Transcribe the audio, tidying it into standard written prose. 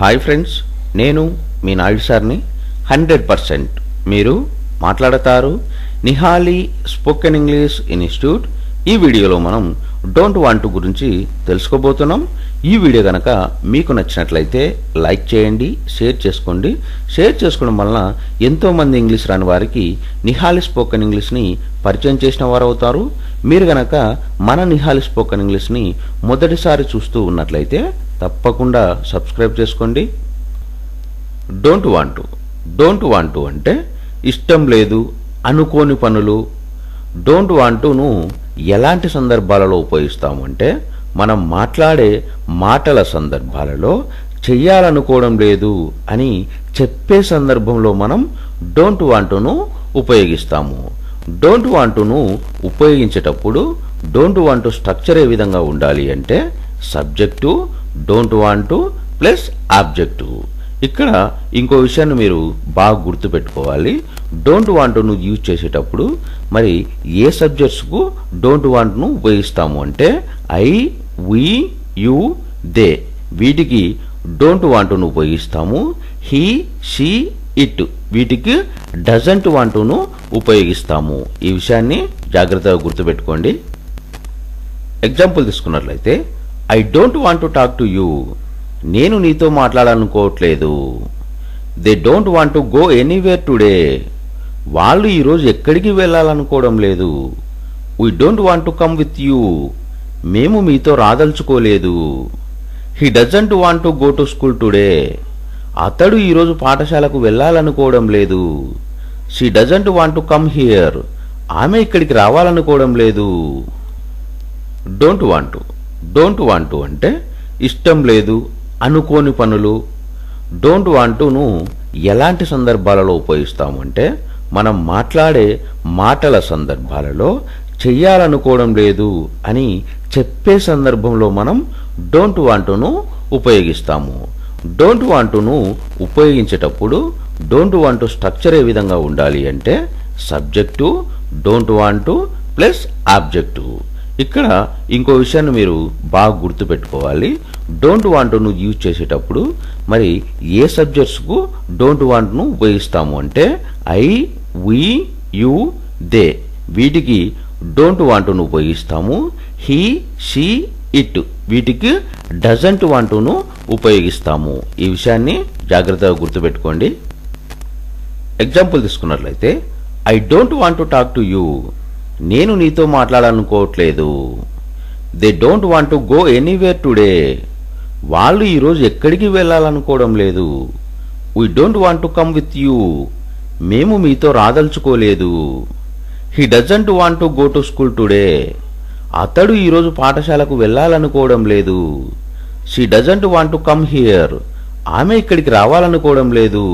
Hi friends, నేను మీ నాయుడు సార్ని. 100% మీరు మాట్లాడతారు. Nihali spoken English institute. ఈ వీడియోలో మనం డోంట్ వాంట్ గురించి తెలుసుకోబోతున్నాం. ఈ వీడియో కనుక మీకు నచ్చినట్లయితే లైక్ చేయండి, షేర్ చేసుకోండి. షేర్ చేసుకోవడం వలన ఎంతోమంది ఇంగ్లీష్ రాని వారికి నిహాలి స్పోకెన్ ఇంగ్లీష్ని పరిచయం చేసిన వారు అవుతారు. మీరు కనుక మన నిహాలి స్పోకెన్ ఇంగ్లీష్ని మొదటిసారి చూస్తూ ఉన్నట్లయితే తప్పకుండా సబ్స్క్రైబ్ చేసుకోండి. డోంట్ వాంట్ అంటే ఇష్టం లేదు, అనుకోని పనులు. డోంట్ వాంట్ను ఎలాంటి సందర్భాలలో ఉపయోగిస్తాము అంటే మనం మాట్లాడే మాటల సందర్భాలలో చెయ్యాలనుకోవడం లేదు అని చెప్పే సందర్భంలో మనం డోంట్ వాంట్ను ఉపయోగిస్తాము. డోంట్ వాంట్ను ఉపయోగించేటప్పుడు డోంట్ వాంట్ స్ట్రక్చర్ ఏ విధంగా ఉండాలి అంటే subject don't want plus object. ఇక్కడ ఇంకో విషయాన్ని మీరు బాగా గుర్తుపెట్టుకోవాలి. డోంట్ వాంట్ను యూజ్ చేసేటప్పుడు మరి ఏ సబ్జెక్ట్స్కు డోంట్ వాంట్ను ఉపయోగిస్తాము అంటే ఐ, వి, యు, దే వీటికి డోంట్ వాంట్ను ఉపయోగిస్తాము. హీ, షీ, ఇట్ వీటికి డజంట్ వాంట్ను ఉపయోగిస్తాము. ఈ విషయాన్ని జాగ్రత్తగా గుర్తుపెట్టుకోండి. ఎగ్జాంపుల్ తీసుకున్నట్లయితే I don't want to talk to you. నేను నీతో మాట్లాడాలనుకోవట్లేదు. They don't want to go anywhere today. వాళ్ళు ఈరోజు ఎక్కడికి వెళ్ళాలనుకోవడం లేదు. We don't want to come with you. మేము మీతో రాదలుచుకోలేదు. He doesn't want to go to school today. అతడు ఈరోజు పాఠశాలకు వెళ్ళాలనుకోవడం లేదు. She doesn't want to come here. ఆమె ఇక్కడికి రావాలనుకోవడం లేదు. డోంట్ వాంట్ అంటే ఇష్టం లేదు, అనుకోని పనులు. డోంట్ వాంట్ను ఎలాంటి సందర్భాలలో ఉపయోగిస్తాము అంటే మనం మాట్లాడే మాటల సందర్భాలలో చెయ్యాలనుకోవడం లేదు అని చెప్పే సందర్భంలో మనం డోంట్ వాంట్ను ఉపయోగిస్తాము. డోంట్ వాంట్ను ఉపయోగించేటప్పుడు డోంట్ వాంట్ స్ట్రక్చర్ ఏ విధంగా ఉండాలి అంటే subject don't want plus object. ఇక్కడ ఇంకో విషయాన్ని మీరు బాగా గుర్తుపెట్టుకోవాలి. డోంట్ వాంట్ను యూజ్ చేసేటప్పుడు మరి ఏ సబ్జెక్ట్స్కు డోంట్ వాంట్ను ఉపయోగిస్తాము అంటే ఐ, వి, యు, దే వీటికి డోంట్ వాంట్ను ఉపయోగిస్తాము. హీ, షీ, ఇట్ వీటికి డజంట్ వాంట్ను ఉపయోగిస్తాము. ఈ విషయాన్ని జాగ్రత్తగా గుర్తుపెట్టుకోండి. ఎగ్జాంపుల్ తీసుకున్నట్లయితే I don't want to talk to you. నేను నీతో మాట్లాడాలనుకోవట్లేదు. They don't want to go anywhere today. వాళ్ళు ఈరోజు ఎక్కడికి వెళ్ళాలనుకోవడం లేదు. We don't want to come with you. మేము మీతో రాదలుచుకోలేదు. He doesn't want to go to school today. అతడు ఈరోజు పాఠశాలకు వెళ్ళాలనుకోవడం లేదు. She doesn't want to come here. ఆమె ఇక్కడికి రావాలనుకోవడం లేదు.